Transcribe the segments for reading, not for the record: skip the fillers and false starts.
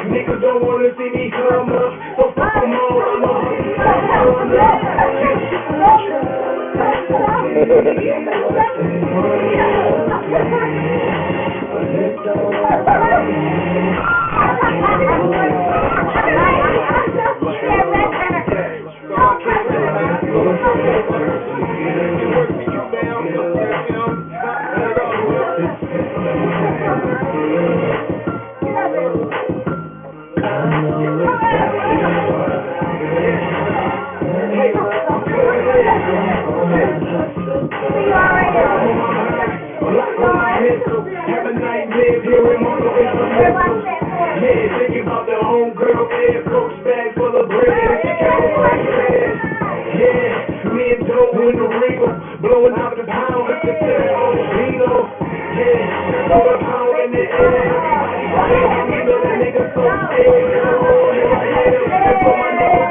Niggas don't wanna see me come up, so fuck them all, I'm thinking about the homegirl, air coach bag full of bread. Yeah, me and Joe in the Ringo, blowing out the pound, let's get to that old Vino. Yeah, throw the pound in the air. Everybody, we know that nigga so scared. Oh, here I am, and for my niggas,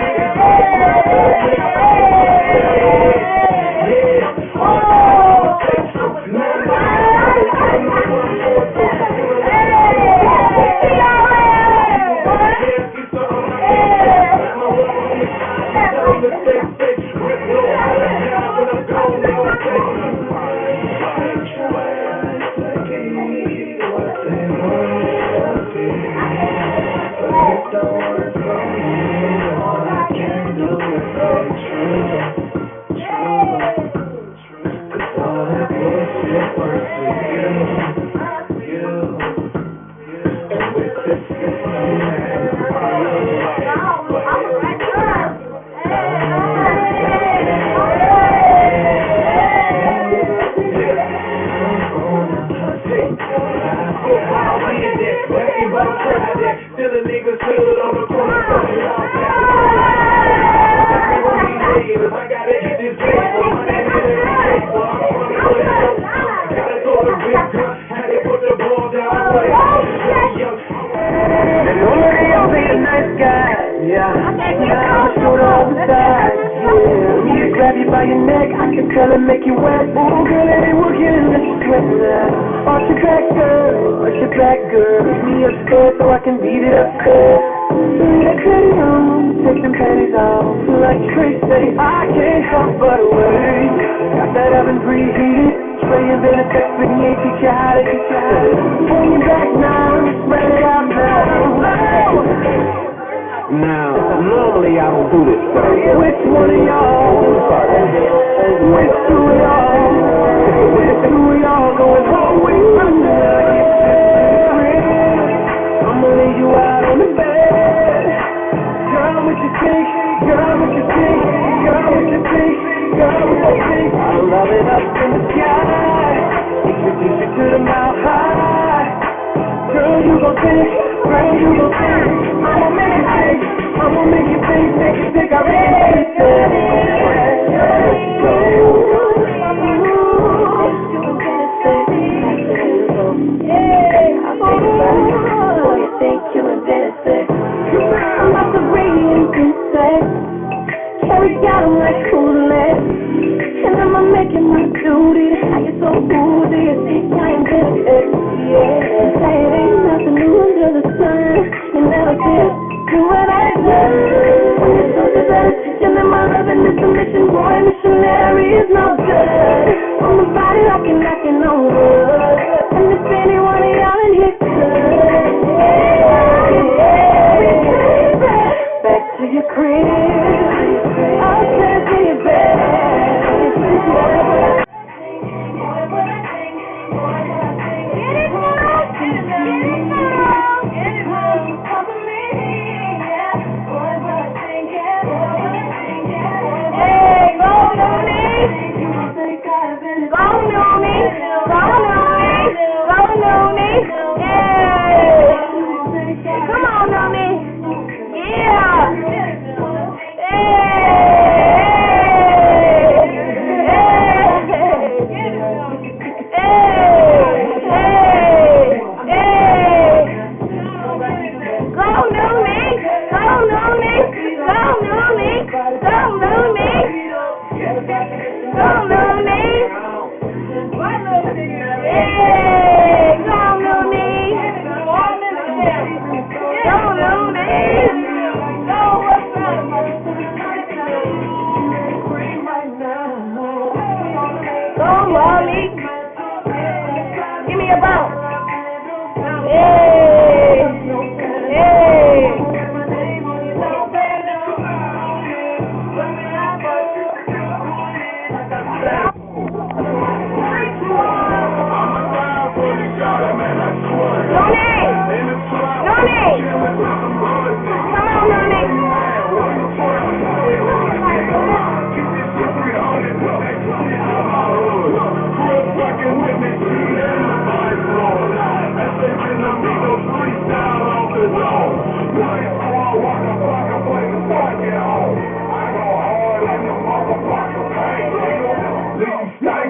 make you wet. Oh, girl, it ain't working unless you sweat that. Arch your back, girl. Make me upset so I can beat it up, girl. Take panties on, take them panties off. Like Trace say, I can't help but wait. Got that oven preheated, spraying Benesex, but you ain't teach you how to get you out. Pull me back now, spread it out now. Now, normally I don't do this stuff. Which one of y'all? Which two of y'all? Which two of y'all going home with under? I'ma lay you out on the bed. Girl, what you think? Girl, what you think? Girl, what you think? Girl, what you think? I love it up in the sky. Introduce you to the mouth high. Girl, you gon' think. Girl, you gon' think. I'ma make you think. I'ma make you think. Make you think I really think it.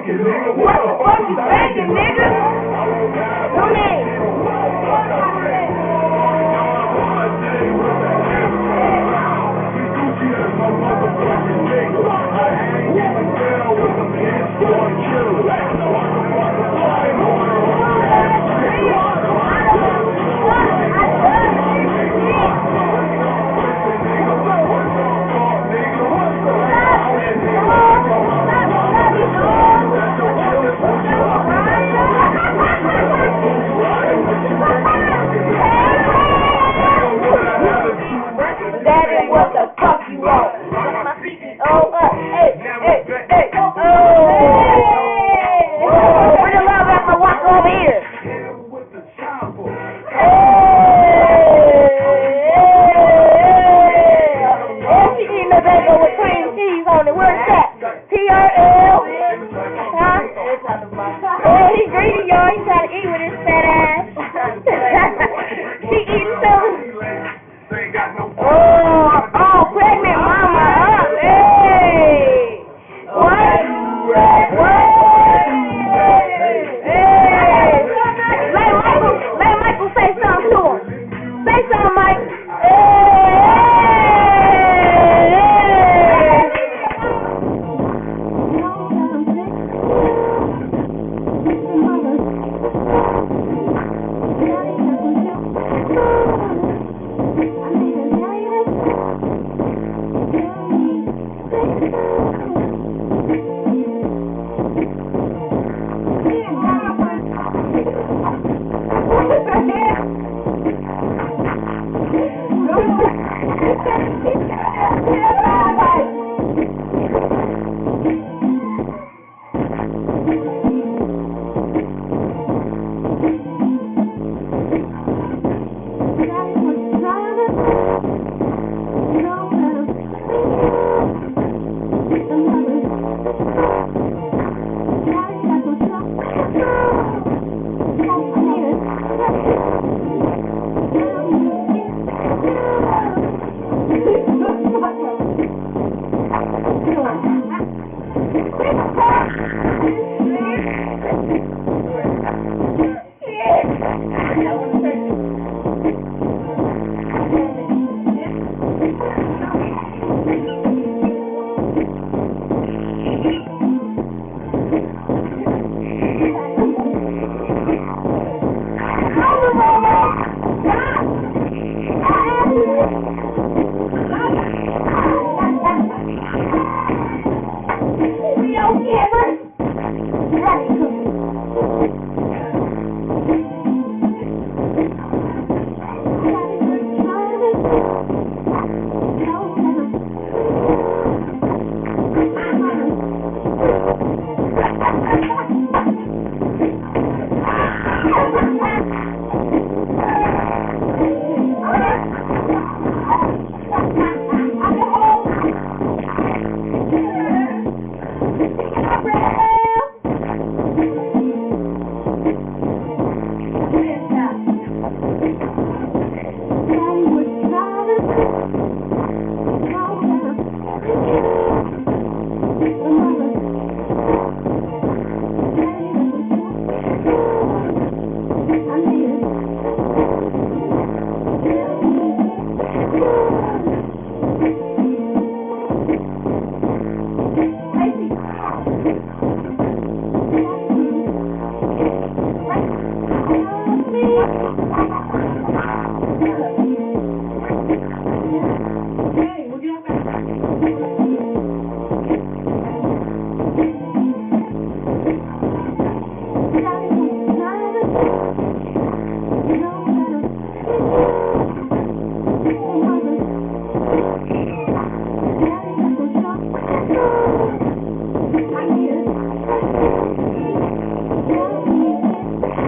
What the fuck you thinking, nigga?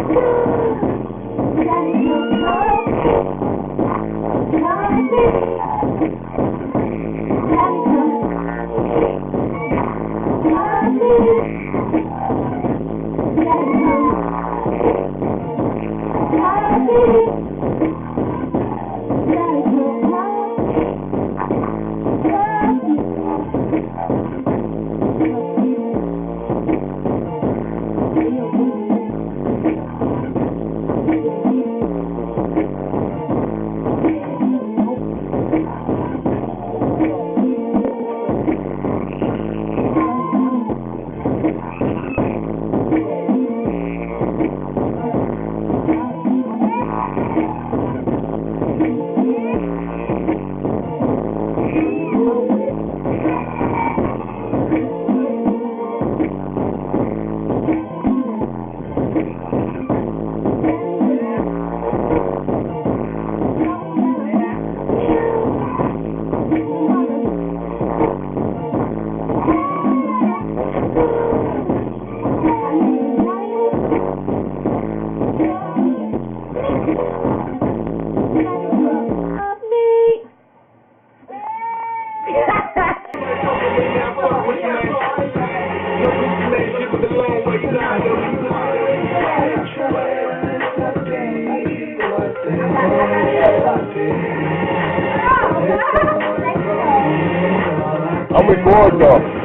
Thank you. I'm recording though.